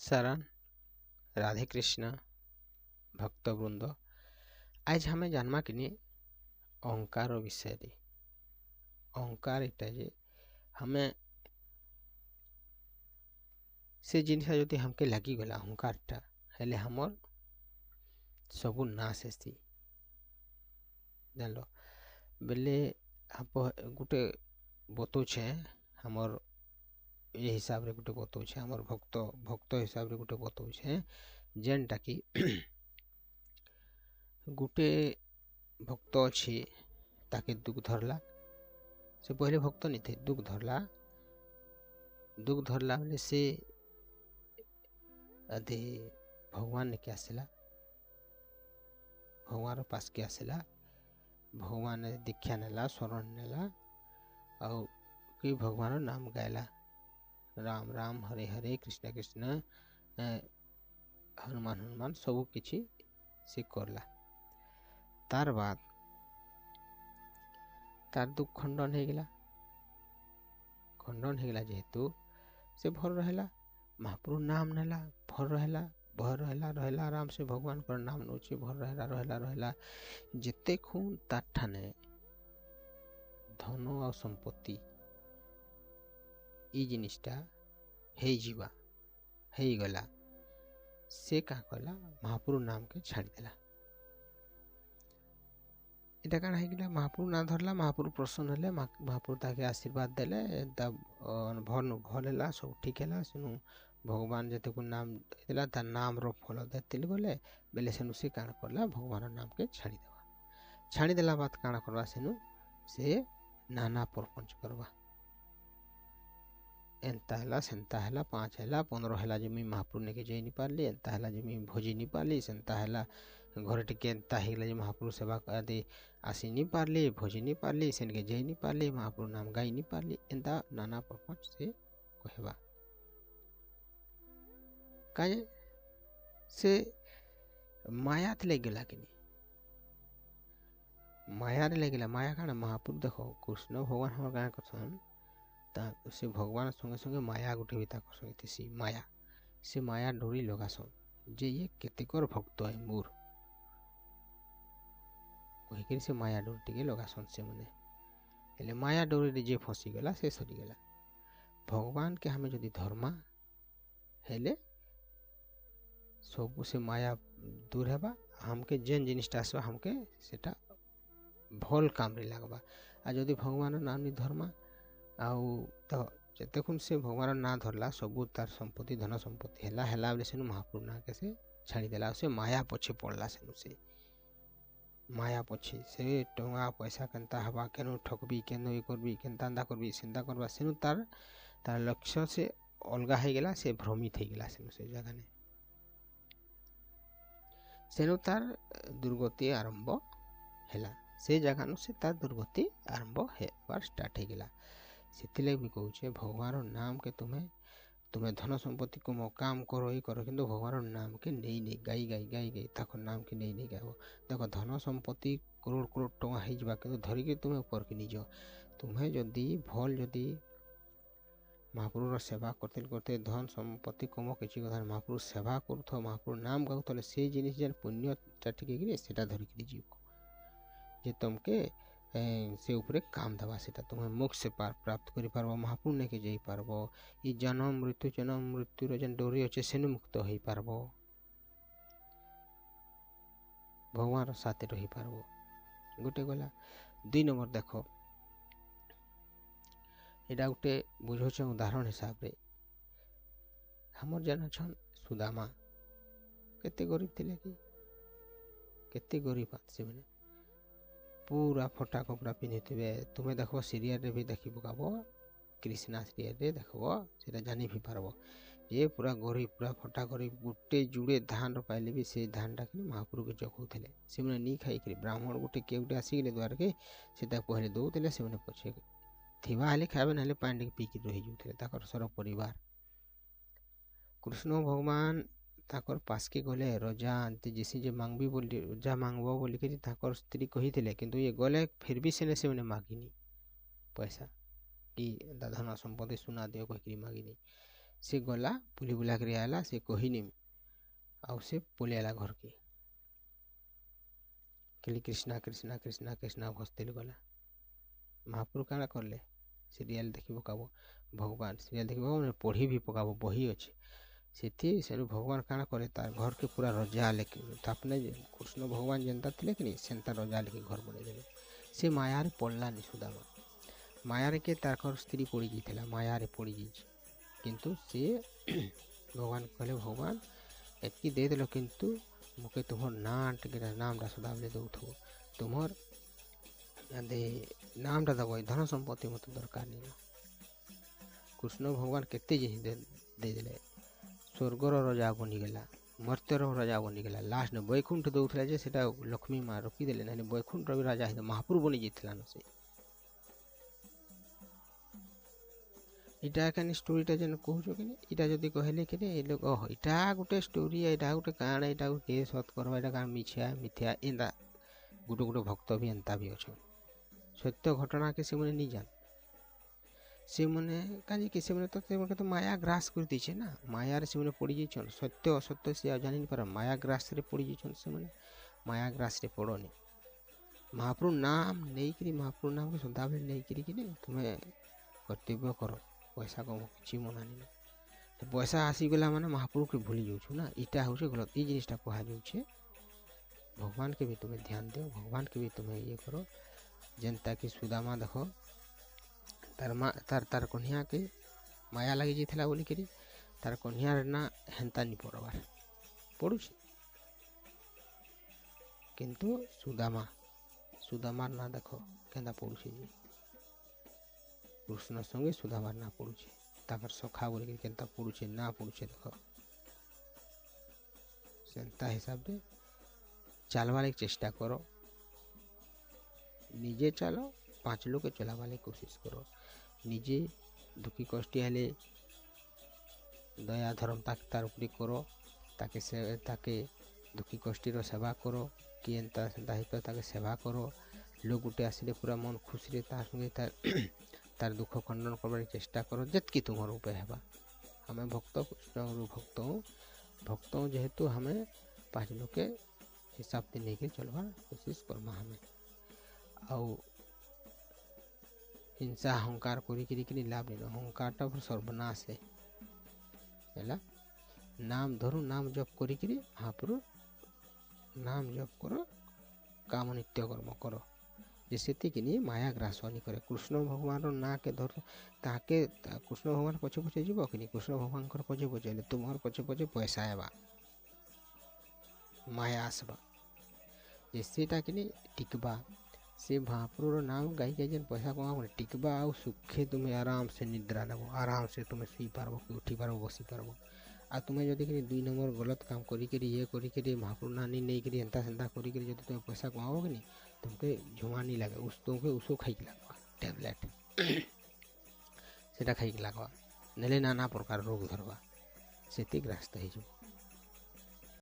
शरण राधे कृष्ण भक्तवृंद। आज हमें जानमा कि ओंकार विषय रे। ओंकार इटा जे हमें से जिनसा जदि हमके लगी गला ओंकारटा हेले हमर सबु नाश हेसी जानलो बेले गुटे बतौछे हमर ये हिसाब रे गुटे बतौछे हमर भक्त हिसाब रे गुटे बतौछे जेनटा कि गुटे भक्त अच्छी ताके दुख धरला से पहले भक्त नहीं थे दुख धरला बोले से अधे भगवान ने क्या आसला भगवान पास के आसला भगवान ने दीक्षा नेला शरण नेला और कि भगवान नाम गायला राम राम हरे हरे कृष्ण कृष्ण हनुमान हनुमान सबू किछि से करला तार बाद तार दुख खंडन हो गला जेहेतु से भर रहला महाप्रभु नाम नेला भर रहला आराम से भगवान कर नाम नौचे भर रहला जेते खून तार ठाने धन और संपत्ति ई जिनिसटा हे गला से का कला महाप्रभु नाम के छाड़ी देला इटा काना है गला महाप्रभु ना धरला महाप्रभु प्रसन्न हेले महाप्रभु ताके आशीर्वाद देले भलेला सब ठीक हैला सुनु भगवान जते को नाम देला ता नाम रो फल देतिल गले बेले सेनु से काना करला भगवान नाम के छाड़ी देला बात काना करवा सेनु से नाना प्रपंच करवा एंता हैला सेंता हैला 5 हैला 15 हैला जे मी महाप्रभु ने के जई नि पारली एंता हैला जे मी भोजी नि पारली सेंता हैला घर टिके एंता हेला जे महाप्रभु सेवा आदि आसी नि पारली भोजी नि पारली सेन के जई नि पारली महाप्रभु नाम गाई नि पारली एंता नाना प्रपंच से कहवा काजे से माया ले गेला कि माया रे ले गेला माया काना महाप्रभु देखो कृष्ण भगवान हमर गाय करसन ता से भगवान संगे संगे माया गुटे भी ताको संगे थी माया से माया डोरी लगासन जे ये केतेकर भक्त है मोर कहीकि से माया डोरी टिके लगासन से मने हेले माया डोरी रे जे फसी गला से सरी गला भगवान के हमें जदि धर्मा हेले सब से माया दूर हेबा हमके जेन जिनिसटा आसबा हमके सेटा भल काम रे लागबा आ जदि भगवान नाम नि धर्मा आउ तो जते खुन से भगवान ना धरला सबू तार संपत्ति धन संपत्ति हेला बेले सेनु महाप्रभु ना के से छाड़ी देला से माया पछे पड़ला सेनु से माया पछे से टंगा पैसा केनता हवा केनो ठकबी केनो ई करबी केनता अंदा करबी सिंदा करबा सेनु तार लक्ष्य से अलगा हे गेला से भ्रमित हे गेला सेनु से जगह ने सेनु तार दुर्गति आरंभ हेला से जगह नु से तार दुर्गति आरंभ हेबार स्टार्ट हे गेला सेतिले भी कहूचे भगवान नाम के तुम्हें धन संपत्ति को मो काम करो ही करो किंतु भगवान नाम के नहीं गाई ताको नाम के नहीं गाओ देखो धन संपत्ति करोड़ टंका हो जावा किंतु धरिके तुम्हें ऊपर के निज तुम्हें जदि भल जदि महाप्रभु सेवा करते धन संपत्ति कम किसी कथा महाप्रभु सेवा करूथ महाप्रभु नाम गाऊ तले से जिनिस जेन पुण्य टिके सेटा धरिक जीव जे तुमके से ऊपर काम दवा से तुम्हें मोक्ष से प्राप्त करि पारबो महाप्रभु ने के जाई पारबो ई जन्म मृत्यु रो जन डोरी अछि सेनु मुक्त होई पारबो भगवान साथे रही पारबो गोटे गला 2 नंबर देखो एडा गोटे बुझोछ उदाहरण हिसाब रे हमर जन छन सुदामा केते गरीब थिले कि केते गरीब से माने पूरा फटा कपड़ा पिन्हिथिबे तुम्हें देखो सीरियल रे भी देखि पकाबो कृष्णा सीरियल रे देखबो सेटा जानि भी पारबो ये पूरा गरीब पूरा फटा गरीब गुटे जुड़े धान रो पाइले भी से धान डाकि महाप्रभु के जखौथिले से माने नी खाई करी ब्राह्मण गुटे केउटे आसी गेले द्वार के सेटा पहले दउथिले से माने पछे थिबा हेले खाबे नले पानी पी के रहि जुथिले ताकर सर परिवार कृष्ण भगवान ताकर पास के गले रजा अंते जैसे जे मांगबी बोली रजा मांगबो बोली कि ताकर स्त्री कही थिले किंतु ये गले फिर भी से माने मागिनी पैसा कि धन संपत्ति सुना दियो कही मागिनी से गला बुली बुला कर आला से कहनी आउ से पलि आला घर के खाली कृष्णा कृष्णा कृष्णा कृष्णा भजते गला। महाप्रभु काଣା करले सीरियल देखी पकाबो भगवान सीरियल देखी पकाबो पढ़ी भी पकाबो बही अच्छे से भगवान काଣା करे तार घर के पूरा रजा लेके अपने कृष्ण भगवान जेनता थे कि नहीं सेंता रजा लेके घर बने देले। से मायारे पड़लानी सुदामा मायारे के तार स्त्री पड़ी जाइला मायारे पड़ी जाइए किंतु से भगवान कहले भगवान एतकी दे देल किंतु मुके तुम्हार नामटा सदाबले दौथो तुम्हार दे नामटा दब धन संपत्ति मत दरकार नहीं। कृष्ण भगवान केते जिनिस दे देले स्वर्गर रजा बनीगला मर्त्यर रजा बनीगला लास्ट ने बैकुंठ दौला जे सेटा लक्ष्मी माँ रखीदेले ना बैकुंठ भी राजा है महाप्रभु बनी जाइला न से इटा कानी स्टोरीटा जेन कहूछ कि इटा जदि कहले कि ए लोग ओह इटा गोटे स्टोरी इटा गोटे काण इटा के सत करवा इटा काण मिछा मिथ्या एंदा गोटे गोटे भक्त भी एंता भी अच्छे सत्य घटना के से मने नहीं जान से मने काजे के से मने तो माया ग्रास कर दीछे ना माया रे से मने पड़ी जाइछन सत्य असत्य से जानि नहीं पार माया ग्रास रे पड़ी जाइछन से मने माया ग्रास रे पड़ोनी महाप्रभु नाम नहीं करी महाप्रभु नाम के सदाबले नहीं करी कि तुम्हें कर्तव्य करो पैसा कम किसी मना नहीं तो पैसा आसीगला माने महाप्रभु के भूली जाऊँ ना इटा हूँ गलत ये जिनिसटा कह जाऊे भगवान के भी तुम्हें ध्यान दो भगवान के भी तुम्हें ये करो जनता कि सुदामा देख तार कन्या के माया लगी जाइला बोलिक तार कन्या ना हेन्ता नहीं पड़वार पड़ू किंतु सुदामार ना देख केन्ता पड़ुछे जी कृष्ण संगे सुदामार ना पड़ुछे ताकर सखा बोलिक केन्ता पड़ुछे ना पड़ुछे देख सेन्ता हिसाब से चलवार चेष्टा करो निजे चलो 5 लोग के चलावाले कोशिश करो निजे दुखी कष्टी हेले दया धर्म तार उपरी करो ताके दुखी कष्टीर सेवा करो कि एंता ताके सेवा करो लोग गोटे आसिले पूरा मन खुशी तार संगे तार दुख खंडन करवार चेष्टा करो जितकी तुम्हार उपाय है हमें भक्त कृष्ण भक्त जेहेतु हमें 5 लोग के हिसाब से लेके चलवार कोशिश करमा हमें आउ हिंसा अहंकार करी लाभ नहीं अहंकारटा सर्वनाश है नाम धरो नाम जप करी महाप्रभु नाम जप करो काम नित्य कर्म करो जैसे कि माया ग्रास नहीं करे कृष्ण भगवान ना के धर ताके कृष्ण भगवान पछे पछे जीव कि कृष्ण भगवान पछे पछे तुम्हार पछे पछे पैसा आवा माया आसवा जैसेटा कि टिकबा से महाप्रभुर नाम गाई गाई जेन पैसा कमा टिकबा आउ सुखे तुम्हें आराम से निद्रा लेबो आराम से तुम्हें शुई पारबो कि उठी पारबो बसी पारबो आ तुम्हें जदि 2 नंबर गलत काम करी ये करी महाप्रभु नानी नहीं करी एंता सेंता करी जदि तुम्हें पैसा कमाओ कि तुमके झुमा नहीं लगे तुमके उसो खाई लगवा टैबलेट सेटा खाई लगवा नेले नाना प्रकार रोग धरवा से ग्रस्त हो।